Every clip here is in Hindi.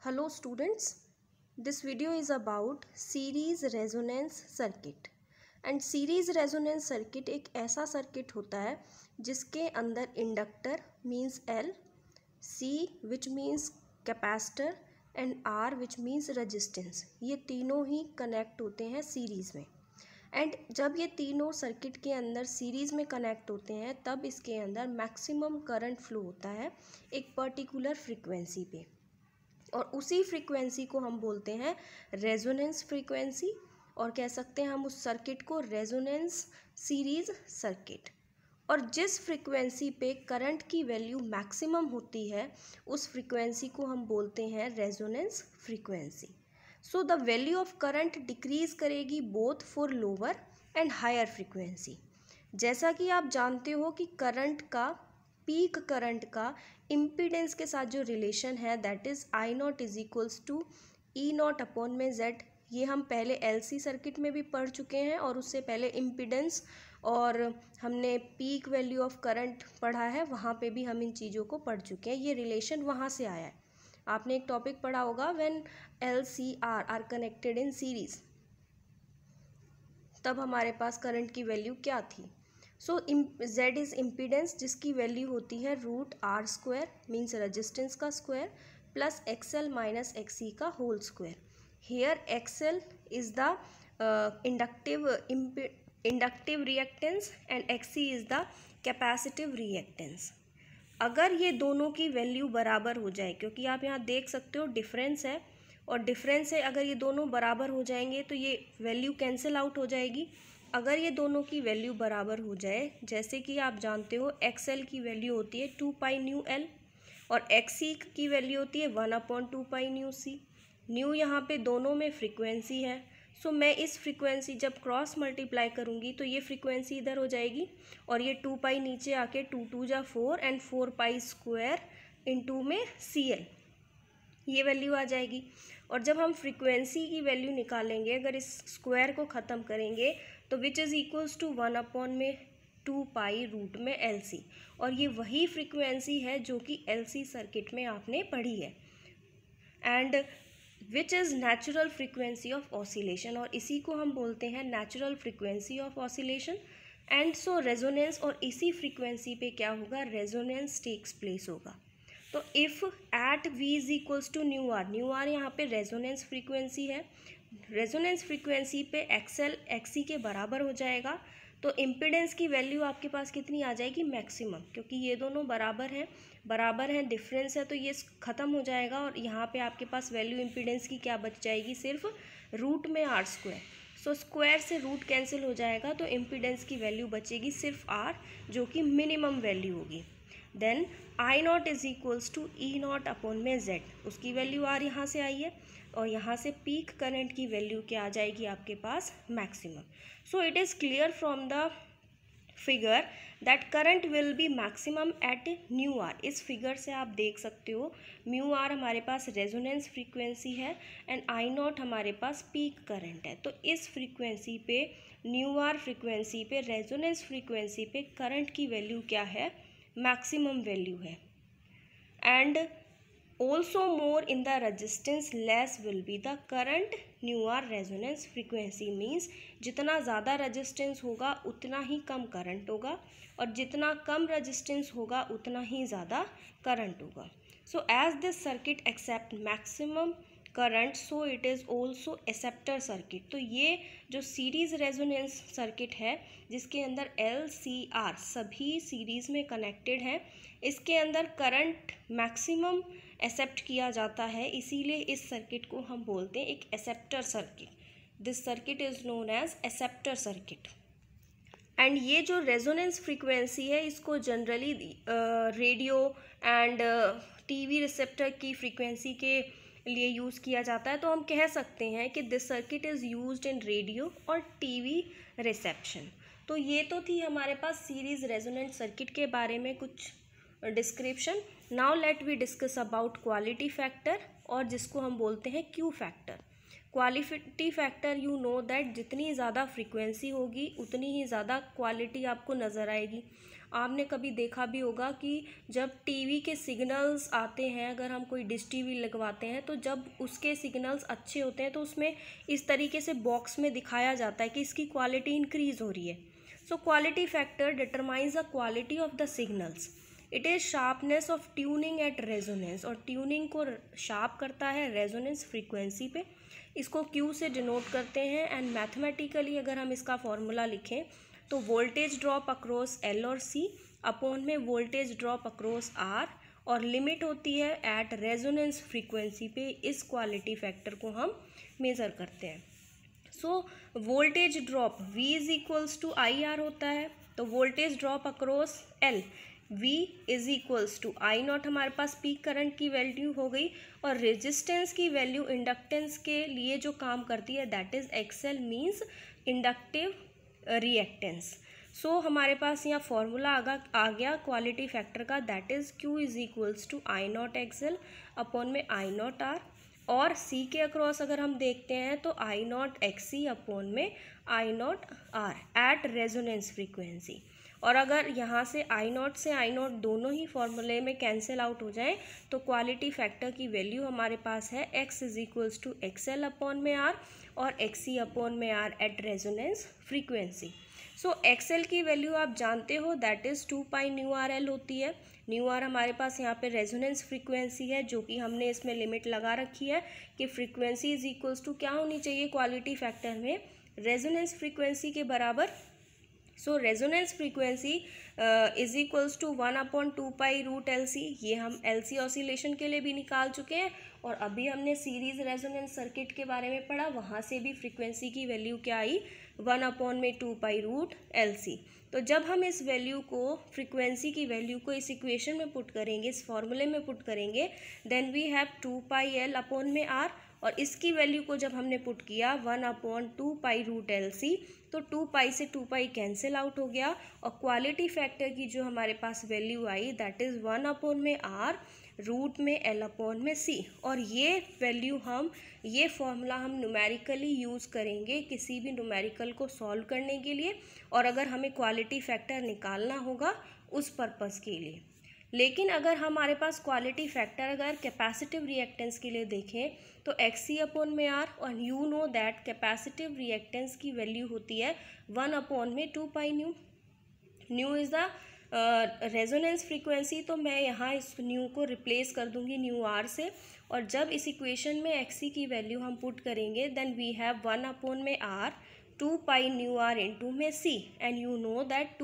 Hello students, this video is about series resonance circuit and series resonance circuit एक ऐसा सर्किट होता है जिसके अंदर inductor means L, C which means capacitor and R which means resistance, ये तीनों ही कनेक्ट होते हैं सीरीज़ में। एंड जब ये तीनों सर्किट के अंदर सीरीज़ में कनेक्ट होते हैं तब इसके अंदर मैक्सिमम करंट फ्लो होता है एक पर्टिकुलर फ्रीक्वेंसी पे, और उसी फ्रीक्वेंसी को हम बोलते हैं रेजोनेंस फ्रीक्वेंसी, और कह सकते हैं हम उस सर्किट को रेजोनेंस सीरीज सर्किट। और जिस फ्रीक्वेंसी पे करंट की वैल्यू मैक्सिमम होती है उस फ्रीक्वेंसी को हम बोलते हैं resonance frequency. So the value of current decrease करेगी both for lower and higher frequency. जैसा कि आप जानते हो कि करंट का, पीक करंट का इम्पीडेंस के साथ जो रिलेशन है that is I naught is equals to E naught upon में जेड। ये हम पहले एलसी सर्किट में भी पढ़ चुके हैं और उससे पहले इम्पीडेंस और हमने पीक वैल्यू ऑफ करंट पढ़ा है, वहाँ पे भी हम इन चीज़ों को पढ़ चुके हैं। ये रिलेशन वहाँ से आया है। आपने एक टॉपिक पढ़ा होगा when L C R connected in series, तब हमारे पास करंट की वैल्यू क्या थी। सो जेड इज़ इम्पीडेंस जिसकी वैल्यू होती है root R square means resistance का square plus X L minus X C का whole square. Here X L is the inductive reactance and X C is the capacitive reactance. अगर ये दोनों की वैल्यू बराबर हो जाए, क्योंकि आप यहाँ देख सकते हो डिफरेंस है और डिफरेंस है, अगर ये दोनों बराबर हो जाएंगे तो ये वैल्यू कैंसिल आउट हो जाएगी। अगर ये दोनों की वैल्यू बराबर हो जाए, जैसे कि आप जानते हो एक्स एल की वैल्यू होती है 2 पाई न्यू एल और एक्स सी की वैल्यू होती है 1/2 पाई न्यू सी। न्यू यहाँ पे दोनों में फ्रीक्वेंसी है, सो मैं इस फ्रीक्वेंसी जब क्रॉस मल्टीप्लाई करूँगी तो ये फ्रीक्वेंसी इधर हो जाएगी और ये 2 पाई नीचे आके 2 2 जा 4 एंड 4 पाई स्क्वायर इंटू में सी एल, ये वैल्यू आ जाएगी। और जब हम फ्रीक्वेंसी की वैल्यू निकालेंगे, अगर इस स्क्वायर को ख़त्म करेंगे तो विच इज़ इक्वल्स टू 1/2 में 2 पाई रूट में एल सी, और ये वही फ्रीक्वेंसी है जो कि एल सी सर्किट में आपने पढ़ी है and which is natural frequency of oscillation, और इसी को हम बोलते हैं natural frequency of oscillation. And so resonance, और इसी फ्रीक्वेंसी पे क्या होगा, रेजोनेंस टेक्स प्लेस होगा। तो if at V is equals to nu R यहाँ पे रेजोनेंस फ्रीक्वेंसी है, रेजोनेंस फ्रीक्वेंसी पे एक्सएल एक्सी के बराबर हो जाएगा तो इम्पीडेंस की वैल्यू आपके पास कितनी आ जाएगी, मैक्सिमम, क्योंकि ये दोनों बराबर हैं डिफरेंस है तो ये ख़त्म हो जाएगा और यहाँ पे आपके पास वैल्यू इम्पीडेंस की क्या बच जाएगी, सिर्फ रूट में आर स्क्वायर। सो स्क्वायर से रूट कैंसिल हो जाएगा तो इम्पीडेंस की वैल्यू बचेगी सिर्फ आर, जो कि मिनिमम वैल्यू होगी। Then I naught is equals to E naught upon में जेड, उसकी वैल्यू आर यहाँ से आई है और यहाँ से पीक करंट की वैल्यू क्या आ जाएगी आपके पास, maximum. So it is clear from the figure that current will be maximum at nu R. इस फिगर से आप देख सकते हो म्यू आर हमारे पास रेजोनेंस फ्रीक्वेंसी है एंड आई नॉट हमारे पास पीक करंट है। तो इस फ्रीक्वेंसी पे, न्यू आर फ्रीक्वेंसी पे, रेजोनेंस फ्रीक्वेंसी पे करंट की वैल्यू क्या है, मैक्सिमम वैल्यू है। And also more in the resistance less will be the current nu R resonance frequency means जितना ज़्यादा रेजिस्टेंस होगा उतना ही कम करंट होगा और जितना कम रेजिस्टेंस होगा उतना ही ज़्यादा करंट होगा। So as this circuit accept maximum current so it is also acceptor circuit. तो ये जो सीरीज़ रेजोनेंस सर्किट है जिसके अंदर एल सी आर सभी सीरीज़ में कनेक्टेड हैं, इसके अंदर करंट मैक्सिमम एक्सेप्ट किया जाता है, इसीलिए इस सर्किट को हम बोलते हैं एक acceptor circuit. This circuit is known as acceptor circuit. And ये जो रेजोनेंस फ्रीक्वेंसी है इसको generally radio and TV receptor की फ्रीक्वेंसी के लिए यूज़ किया जाता है। तो हम कह सकते हैं कि this circuit is used in radio और टीवी रिसेप्शन। तो ये तो थी हमारे पास सीरीज़ रेजोनेंट सर्किट के बारे में कुछ description. Now let we discuss about quality factor, और जिसको हम बोलते हैं Q factor. Quality factor you know that जितनी ज़्यादा फ्रीक्वेंसी होगी उतनी ही ज़्यादा क्वालिटी आपको नज़र आएगी। आपने कभी देखा भी होगा कि जब टीवी के सिग्नल्स आते हैं, अगर हम कोई डिश टीवी लगवाते हैं तो जब उसके सिग्नल्स अच्छे होते हैं तो उसमें इस तरीके से बॉक्स में दिखाया जाता है कि इसकी क्वालिटी इंक्रीज़ हो रही है। So quality factor determines the quality of the signals. It is sharpness of tuning at resonance, और ट्यूनिंग को शार्प करता है रेजोनेंस फ्रीक्वेंसी पे। इसको Q से डिनोट करते हैं। एंड मैथमेटिकली अगर हम इसका फॉर्मूला लिखें तो वोल्टेज ड्रॉप अक्रॉस L और C अपॉन में वोल्टेज ड्रॉप अक्रॉस R, और लिमिट होती है एट रेजोनेंस फ्रीक्वेंसी पे। इस क्वालिटी फैक्टर को हम मेज़र करते हैं। So voltage drop V is equals to IR होता है, तो voltage drop across L V is equals to I naught, हमारे पास पीक करंट की वैल्यू हो गई, और रेजिस्टेंस की वैल्यू इंडक्टेंस के लिए जो काम करती है that is XL, means inductive reactance. So हमारे पास यहाँ फॉर्मूला आ गया क्वालिटी फैक्टर का, that is Q is equals to I naught XL upon में आई नॉट R, और C के अक्रॉस अगर हम देखते हैं तो आई नॉट XC अपॉन में I naught R at resonance frequency. और अगर यहाँ से आई नॉट से आई नॉट दोनों ही फॉर्मूले में कैंसिल आउट हो जाए तो क्वालिटी फैक्टर की वैल्यू हमारे पास है X is equals to XL upon में R और XC अपॉन में R at resonance frequency. So XL की वैल्यू आप जानते हो that is 2 pi nu RL होती है। न्यू आर हमारे पास यहाँ पे रेजोनेंस फ्रीक्वेंसी है, जो कि हमने इसमें लिमिट लगा रखी है कि फ्रीक्वेंसी इज इक्वल्स टू क्या होनी चाहिए क्वालिटी फैक्टर में, रेजोनेंस फ्रीक्वेंसी के बराबर। So resonance frequency is equals to 1/2 pi root LC। ये हम LC ऑसिलेशन के लिए भी निकाल चुके हैं, और अभी हमने सीरीज रेजोनेंस सर्किट के बारे में पढ़ा, वहाँ से भी फ्रीक्वेंसी की वैल्यू क्या आई 1/2 पाई रूट LC। तो जब हम इस वैल्यू को, फ्रीक्वेंसी की वैल्यू को इस इक्वेशन में पुट करेंगे, इस फॉर्मूले में पुट करेंगे, then we have 2 pi L upon में R, और इसकी वैल्यू को जब हमने पुट किया 1/2 पाई रूट LC, तो 2 पाई से 2 पाई कैंसिल आउट हो गया, और क्वालिटी फैक्टर की जो हमारे पास वैल्यू आई दैट इज़ 1/में R रूट में L अपॉन में C। और ये वैल्यू हम, ये फॉर्मूला हम न्यूमेरिकली यूज़ करेंगे किसी भी न्यूमेरिकल को सॉल्व करने के लिए, और अगर हमें क्वालिटी फैक्टर निकालना होगा उस पर्पज़ के लिए। लेकिन अगर हमारे पास क्वालिटी फैक्टर अगर कैपेसिटिव रिएक्टेंस के लिए देखें तो XC अपॉन में R, और you know that capacitive reactance की वैल्यू होती है 1/2 pi nu. New is the resonance frequency, तो मैं यहाँ इस न्यू को रिप्लेस कर दूँगी न्यू R से, और जब इस इक्वेशन में XC की वैल्यू हम पुट करेंगे then we have 1/R 2 pi new R into में C, and you know that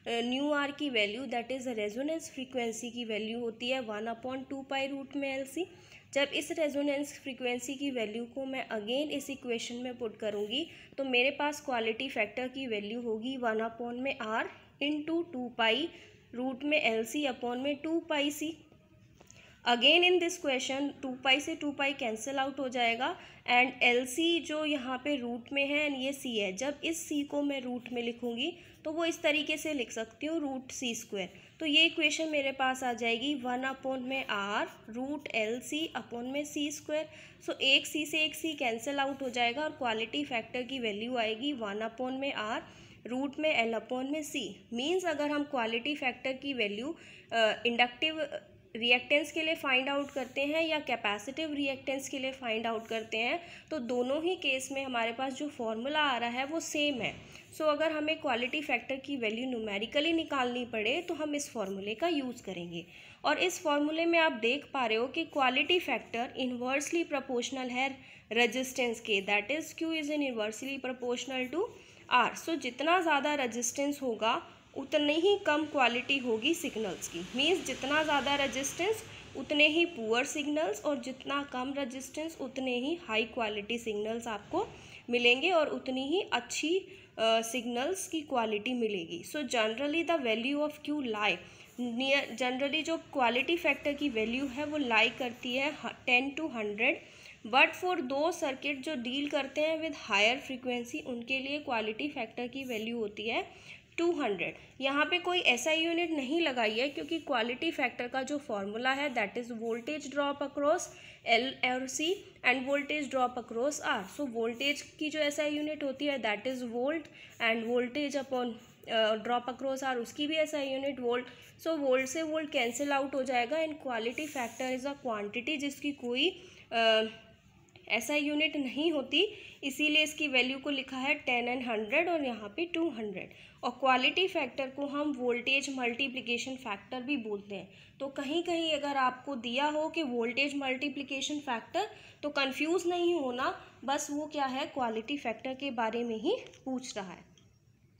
new R की value that is resonance frequency की वैल्यू होती है 1/2 पाई रूट में LC। जब इस रेजोनेंस फ्रीक्वेंसी की वैल्यू को मैं अगेन इस इक्वेशन में पुट करूँगी तो मेरे पास क्वालिटी फैक्टर की वैल्यू होगी 1/R इंटू 2 पाई रूट में LC अपॉन में 2 पाई C। Again in this question 2 पाई से 2 पाई कैंसिल आउट हो जाएगा, एंड LC जो यहाँ पे रूट में है एंड ये C है। जब इस C को मैं रूट में लिखूँगी तो वो इस तरीके से लिख सकती हूँ √C²। तो ये इक्वेशन मेरे पास आ जाएगी 1/R रूट LC अपॉन में C²। सो एक C से एक C कैंसिल आउट हो जाएगा, और क्वालिटी फैक्टर की वैल्यू आएगी 1/R रूट में L अपॉन में C। मीन्स अगर हम क्वालिटी फैक्टर की वैल्यू इंडक्टिव रिएक्टेंस के लिए फाइंड आउट करते हैं या कैपेसिटिव रिएक्टेंस के लिए फाइंड आउट करते हैं, तो दोनों ही केस में हमारे पास जो फॉर्मूला आ रहा है वो सेम है। सो अगर हमें क्वालिटी फैक्टर की वैल्यू न्यूमेरिकली निकालनी पड़े तो हम इस फॉर्मूले का यूज़ करेंगे। और इस फॉर्मूले में आप देख पा रहे हो कि क्वालिटी फैक्टर इन्वर्सली प्रोपोर्शनल है रेजिस्टेंस के, that is Q is inversely proportional to R। So जितना ज़्यादा रेजिस्टेंस होगा उतनी ही कम क्वालिटी होगी सिग्नल्स की। मीन्स जितना ज़्यादा रेजिस्टेंस उतने ही पुअर सिग्नल्स, और जितना कम रेजिस्टेंस उतने ही हाई क्वालिटी सिग्नल्स आपको मिलेंगे, और उतनी ही अच्छी सिग्नल्स की क्वालिटी मिलेगी। So generally the value of Q lie near, generally जो क्वालिटी फैक्टर की वैल्यू है वो लाई करती है 10 to 100, बट फॉर दो सर्किट जो डील करते हैं विद हायर फ्रीक्वेंसी उनके लिए क्वालिटी फैक्टर की वैल्यू होती है 200। यहाँ पे कोई SI यूनिट नहीं लगाई है क्योंकि क्वालिटी फैक्टर का जो फॉर्मूला है that is voltage drop across L और C end voltage drop across R। So voltage की जो SI यूनिट होती है that is volt end voltage upon drop across R उसकी भी SI यूनिट वोल्ट। सो वोल्ट से वोल्ट कैंसिल आउट हो जाएगा and quality factor is a quantity जिसकी कोई SI यूनिट नहीं होती, इसीलिए इसकी वैल्यू को लिखा है 10 एंड 100 और यहाँ पे 200। और क्वालिटी फैक्टर को हम वोल्टेज मल्टीप्लिकेशन फैक्टर भी बोलते हैं। तो कहीं कहीं अगर आपको दिया हो कि वोल्टेज मल्टीप्लिकेशन फैक्टर तो कंफ्यूज नहीं होना, बस वो क्या है क्वालिटी फैक्टर के बारे में ही पूछ रहा है।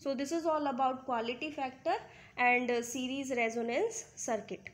So this is all about quality factor and series resonance circuit.